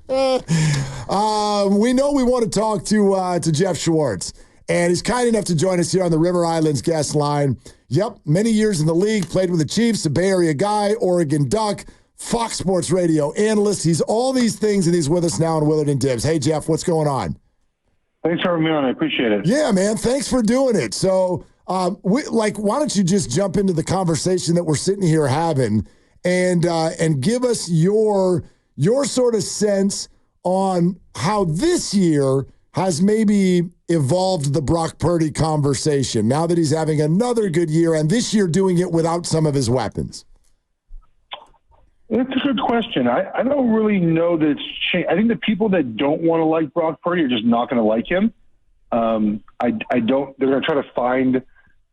We know we want to talk to Geoff Schwartz, and he's kind enough to join us here on the River Islands guest line. Yep, many years in the league, played with the Chiefs, a Bay Area guy, Oregon Duck, Fox Sports Radio analyst. He's all these things, and he's with us now on Willard and Dibs. Hey, Geoff, what's going on? Thanks for having me on. I appreciate it. Yeah, man, thanks for doing it. So, why don't you just jump into the conversation that we're sitting here having, and give us your sort of sense on how this year has maybe evolved the Brock Purdy conversation now that he's having another good year, and this year doing it without some of his weapons. That's a good question. I don't really know that it's changed. I think the people that don't want to like Brock Purdy are just not going to like him. They're going to try to find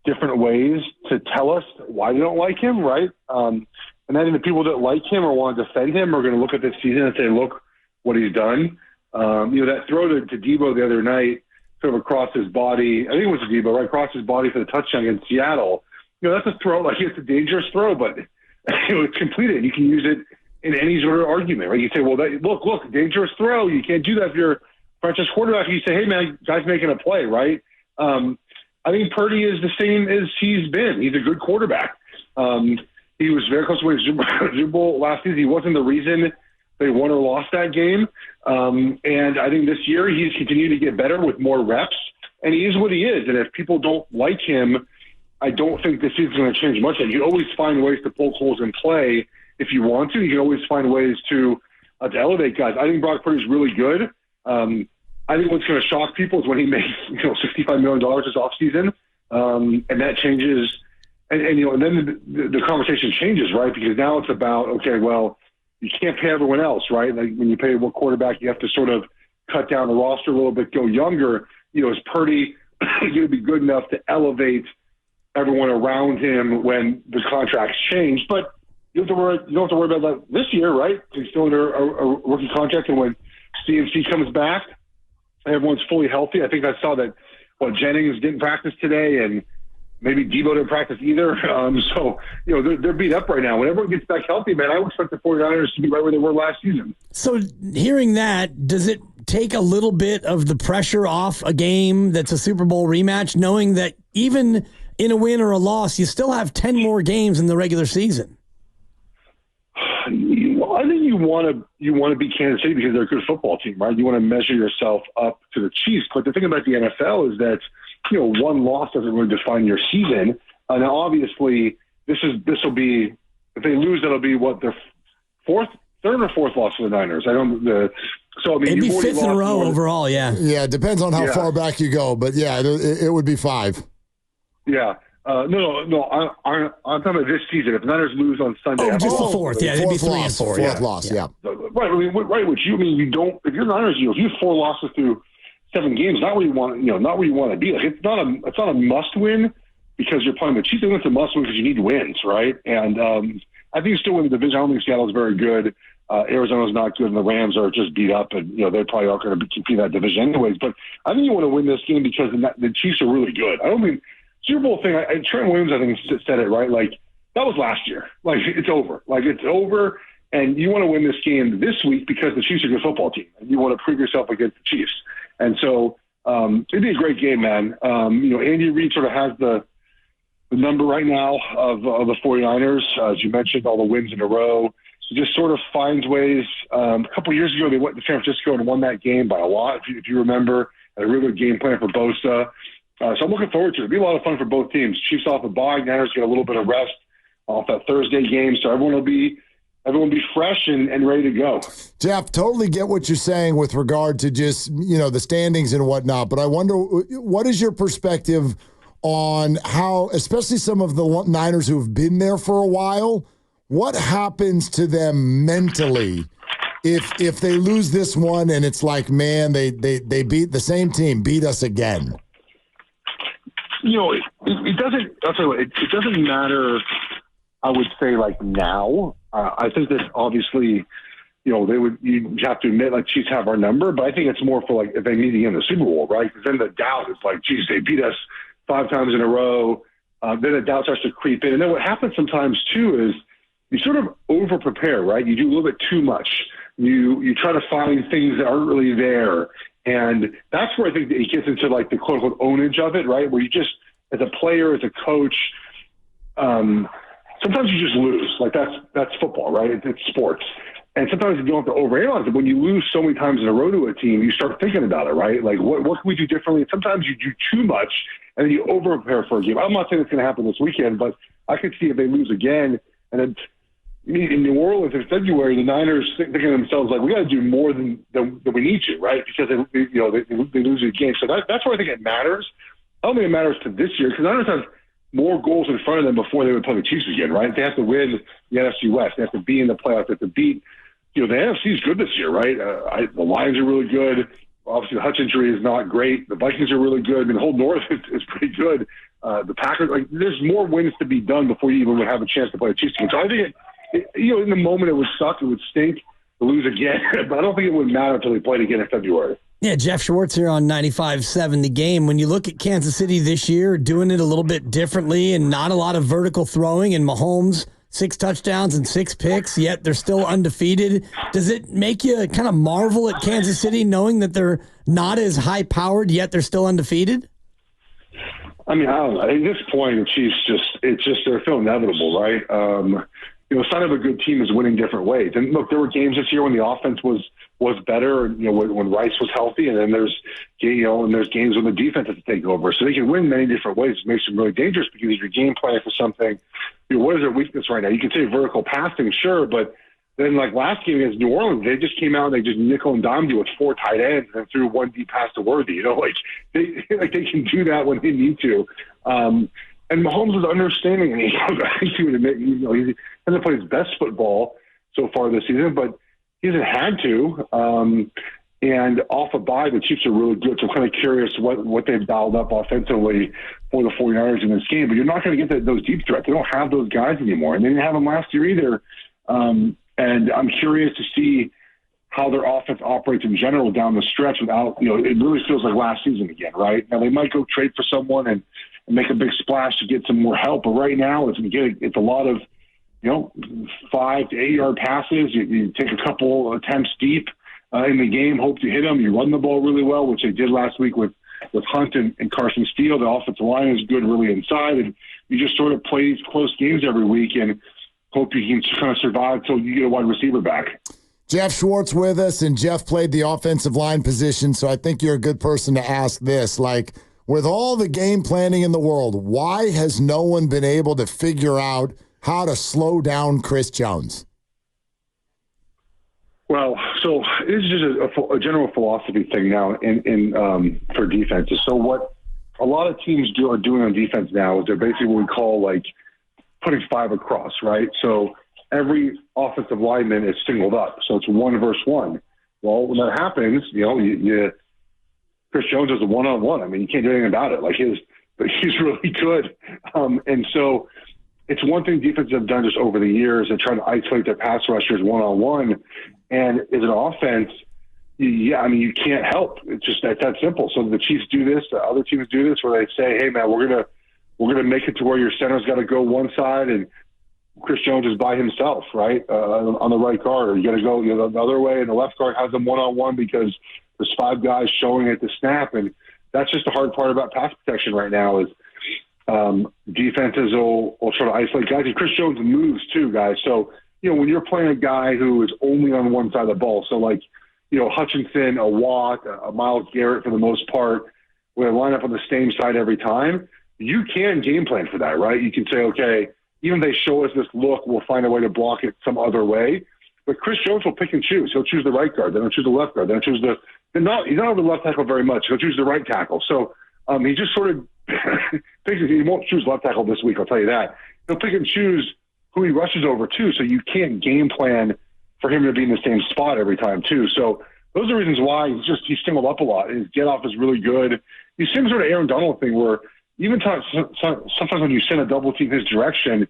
different ways to tell us why they don't like him, right? And then the people that like him or want to defend him are going to look at this season and say, look what he's done. That throw to Debo the other night, sort of across his body, I think it was Debo, right across his body for the touchdown against Seattle. That's a throw. Like, it's a dangerous throw, but it's completed. You can use it in any sort of argument, right? You say, well, look, dangerous throw. You can't do that if you're a franchise quarterback. You say, hey, man, guy's making a play, right? I think Purdy is the same as he's been. He's a good quarterback. He was very close to winning Super Bowl last season. He wasn't the reason they won or lost that game. And I think this year he's continued to get better with more reps, and he is what he is. And if people don't like him, I don't think this season's going to change much. You can always find ways to poke holes in play if you want to. You can always find ways to elevate guys. I think Brock Purdy's really good. I think what's going to shock people is when he makes $65 million this offseason, and that changes. And then the conversation changes, right? Because now it's about, okay, well, you can't pay everyone else, right? Like when you pay one quarterback, you have to sort of cut down the roster a little bit, go younger. Is Purdy going to be good enough to elevate everyone around him when the contracts change? But you don't have to worry about that this year, right? He's still under a rookie contract, and when CMC comes back, everyone's fully healthy. I think I saw that Jennings didn't practice today, and maybe Debo didn't practice either. So they're beat up right now. When everyone gets back healthy, man, I would expect the 49ers to be right where they were last season. So hearing that, does it take a little bit of the pressure off a game that's a Super Bowl rematch, knowing that even in a win or a loss, you still have 10 more games in the regular season? I think you want to be Kansas City because they're a good football team, right? You want to measure yourself up to the Chiefs. But the thing about the NFL is that one loss doesn't really define your season. Now, obviously, this will be, if they lose, that'll be their third or fourth loss for the Niners. It'd be fifth in a row overall. Yeah. Yeah. It depends on how far back you go, but yeah, it would be 5. Yeah. No. I'm talking about this season. If the Niners lose on Sunday, just the fourth. Yeah, it'd be 3 and 4. Fourth loss. Yeah. Right. Right. Which you don't. If you're the Niners, if you have 4 losses through 7 games, not where you want. Not where you want to be. Like, it's not a must win because you're playing the Chiefs. It's a must win because you need wins, right? And I think you still win the division. I don't think Seattle's very good. Arizona's not good, and the Rams are just beat up, and they probably aren't going to compete in that division anyways. But I think you want to win this game because the Chiefs are really good. I don't mean Super Bowl thing. Trent Williams, I think, said it right. Like, that was last year. Like, it's over. Like, it's over, and you want to win this game this week because the Chiefs are a good football team, and you want to prove yourself against the Chiefs. And so it'd be a great game, man. Andy Reid sort of has the number right now of the 49ers. As you mentioned, all the wins in a row. So just sort of finds ways. A couple of years ago, they went to San Francisco and won that game by a lot, if you remember. A really good game plan for Bosa. So I'm looking forward to it. It'll be a lot of fun for both teams. Chiefs off a bye, Niners get a little bit of rest off that Thursday game. So everyone will be fresh and ready to go. Geoff, totally get what you're saying with regard to just, the standings and whatnot. But I wonder, what is your perspective on how, especially some of the Niners who've been there for a while, what happens to them mentally if they lose this one and it's like, man, they beat the same team, beat us again? It doesn't. I'll tell you what. It doesn't matter. I would say like now. I think that obviously, you have to admit like Chiefs have our number, but I think it's more for like if they need to get in the Super Bowl, right? Because then the doubt is like, geez, they beat us 5 times in a row. Then the doubt starts to creep in, and then what happens sometimes too is you sort of over prepare, right? You do a little bit too much. you try to find things that aren't really there. And that's where I think that it gets into like the quote unquote ownage of it, right? Where you just, as a player, as a coach, sometimes you just lose. Like that's football, right? It's sports. And sometimes you don't have to overanalyze it. When you lose so many times in a row to a team, you start thinking about it, right? Like what can we do differently? And sometimes you do too much and then you over prepare for a game. I'm not saying it's going to happen this weekend, but I could see if they lose again. And then in New Orleans in February, the Niners thinking to themselves, like, we got to do more than we need to, right? Because they lose a game. So that's where I think it matters. I don't think it matters to this year because the Niners have more goals in front of them before they would play the Chiefs again, right? They have to win the NFC West. They have to be in the playoffs. They have to beat. The NFC is good this year, right? The Lions are really good. Obviously, the Hutch injury is not great. The Vikings are really good. I mean, the whole North is pretty good. The Packers, like, there's more wins to be done before you even would have a chance to play the Chiefs again. So I think in the moment it would suck, it would stink to lose again, but I don't think it would matter until they played again in February. Yeah, Geoff Schwartz here on 95.7 The Game. When you look at Kansas City this year, doing it a little bit differently and not a lot of vertical throwing, and Mahomes 6 touchdowns and 6 picks, yet they're still undefeated. Does it make you kind of marvel at Kansas City knowing that they're not as high-powered, yet they're still undefeated? I mean, I don't know. At this point, the Chiefs they're so inevitable, right? Sign of a good team is winning different ways. And look, there were games this year when the offense was better, when Rice was healthy, and then there's games when the defense has to take over. So they can win many different ways. It makes them really dangerous because if you're game planning for something, what is their weakness right now? You can say vertical passing, sure, but then like last game against New Orleans, they just came out and they just nickel and dimed you with 4 tight ends and threw 1 deep pass to Worthy. They can do that when they need to. And Mahomes is understanding, and I think he would admit, he hasn't played his best football so far this season, but he hasn't had to. And off a bye, the Chiefs are really good. So I'm kind of curious what they've dialed up offensively for the 49ers in this game. But you're not going to get those deep threats. They don't have those guys anymore, and they didn't have them last year either. And I'm curious to see how their offense operates in general down the stretch without, it really feels like last season again, right? Now, they might go trade for someone and make a big splash to get some more help. But right now, it's a lot of, 5 to 8 yard passes. You take a couple attempts deep in the game, hope to hit them. You run the ball really well, which they did last week with Hunt and Carson Steele. The offensive line is good really inside. And you just sort of play these close games every week and hope you can kind of survive until you get a wide receiver back. Geoff Schwartz with us, and Geoff played the offensive line position, so I think you're a good person to ask this. Like, with all the game planning in the world, why has no one been able to figure out how to slow down Chris Jones? Well, so this is just a general philosophy thing now for defenses. So what a lot of teams are doing on defense now is they're basically what we call like putting 5 across, right? So every offensive lineman is singled up. So it's 1 versus 1. Well, when that happens, Chris Jones is a one-on-one. I mean, you can't do anything about it. Like he's really good. And so it's one thing defenses have done just over the years and trying to isolate their pass rushers one-on-one. And as an offense, you can't help. It's just that simple. So the Chiefs do this, the other teams do this, where they say, "Hey, man, we're gonna make it to where your center's got to go one side and Chris Jones is by himself, right, on the right guard, or you got to go the other way, and the left guard has them one-on-one because there's 5 guys showing at the snap." And that's just the hard part about pass protection right now is defenses will try to isolate guys. And Chris Jones moves too, guys. So, when you're playing a guy who is only on one side of the ball, so like, Hutchinson, a Watt, a Myles Garrett for the most part, when they line up on the same side every time, you can game plan for that, right? You can say, okay, even if they show us this look, we'll find a way to block it some other way. But Chris Jones will pick and choose. He'll choose the right guard, then he'll choose the left guard, then he'll choose he's not over the left tackle very much. He'll choose the right tackle. So he just sort of he won't choose left tackle this week, I'll tell you that. He'll pick and choose who he rushes over too, so you can't game plan for him to be in the same spot every time too. So those are reasons why he's singled up a lot. His get off is really good. He's same sort of Aaron Donald thing where even sometimes when you send a double team his direction,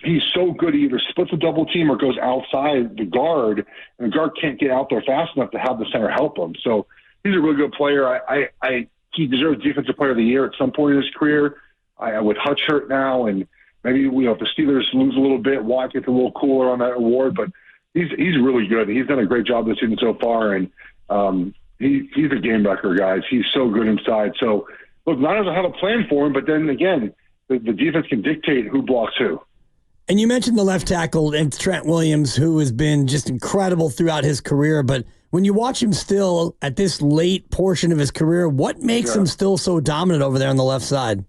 he's so good he either splits a double team or goes outside the guard, and the guard can't get out there fast enough to have the center help him. So he's a really good player. He deserves Defensive Player of the Year at some point in his career. With Hutch hurt now, and maybe if the Steelers lose a little bit, Watt gets a little cooler on that award. But he's really good. He's done a great job this season so far, and he's a game wrecker, guys. He's so good inside. So, look, Niners will have a plan for him, but then again, the defense can dictate who blocks who. And you mentioned the left tackle, and Trent Williams, who has been just incredible throughout his career. But when you watch him still at this late portion of his career, what makes him still so dominant over there on the left side?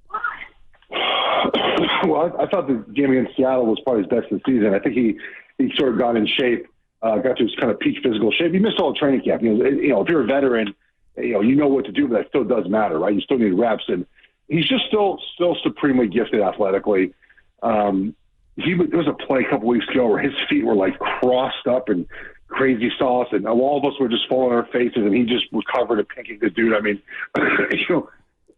Well, I thought the game against Seattle was probably his best of the season. I think he sort of got in shape, got to his kind of peak physical shape. He missed all the training camp. If you're a veteran, you know what to do, but that still does matter, right? You still need reps, and he's just still supremely gifted athletically. There was a play a couple weeks ago where his feet were like crossed up and crazy sauce, and all of us were just falling on our faces, and he just recovered and pinking the dude. I mean,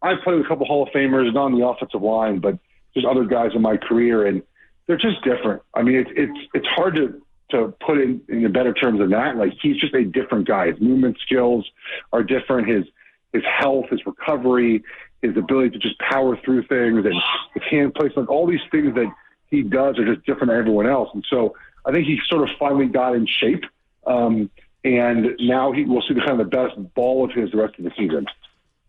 I've played with a couple Hall of Famers, not on the offensive line, but just other guys in my career, and they're just different. I mean, it's hard to put it in better terms than that. Like, he's just a different guy. His movement skills are different. His health, his recovery, his ability to just power through things, and his hand placement, all these things that he does are just different than everyone else. And so I think he sort of finally got in shape. And now we'll see the kind of the best ball of his the rest of the season.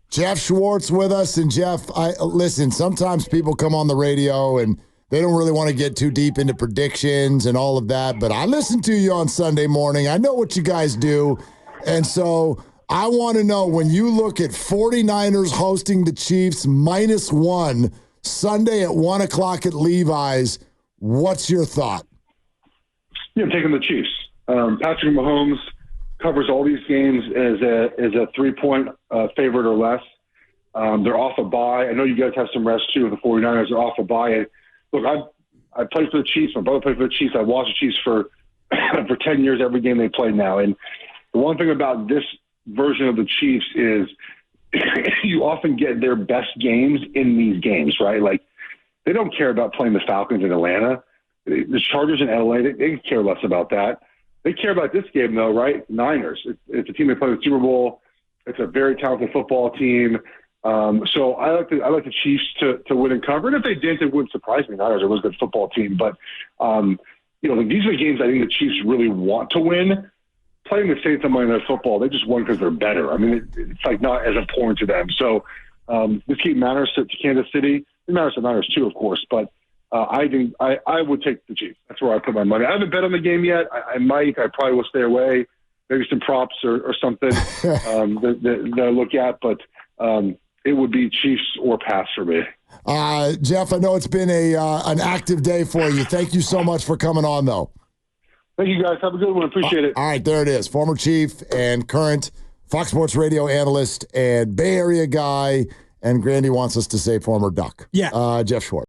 Geoff Schwartz with us. And Geoff, listen, sometimes people come on the radio and they don't really want to get too deep into predictions and all of that, but I listen to you on Sunday morning. I know what you guys do. And so I want to know, when you look at 49ers hosting the Chiefs -1 Sunday at 1 o'clock at Levi's, what's your thought? I'm taking the Chiefs. Patrick Mahomes covers all these games as a 3-point favorite or less. They're off a bye. I know you guys have some rest too. The 49ers are off a bye. Look, I played for the Chiefs. My brother played for the Chiefs. I watched the Chiefs for 10 years, every game they play now. And the one thing about this version of the Chiefs is you often get their best games in these games, right? Like, they don't care about playing the Falcons in Atlanta. The Chargers in LA, they care less about that. They care about this game, though, right? Niners. It's a team that plays the Super Bowl. It's a very talented football team. So I like the Chiefs to win and cover. And if they didn't, it wouldn't surprise me. Niners are a really good football team. But, these are games I think the Chiefs really want to win. Playing the Saints on Monday Night Football, they just won because they're better. I mean, it's like not as important to them. So this game matters to Kansas City. It matters to Niners too, of course. But I think I would take the Chiefs. That's where I put my money. I haven't bet on the game yet. I might. I probably will stay away. Maybe some props or something that I look at. But it would be Chiefs or pass for me. Geoff, I know it's been an active day for you. Thank you so much for coming on, though. Thank you, guys. Have a good one. Appreciate it. All right, there it is. Former Chief and current Fox Sports Radio analyst and Bay Area guy. And Grandy wants us to say former Duck. Yeah. Geoff Schwartz.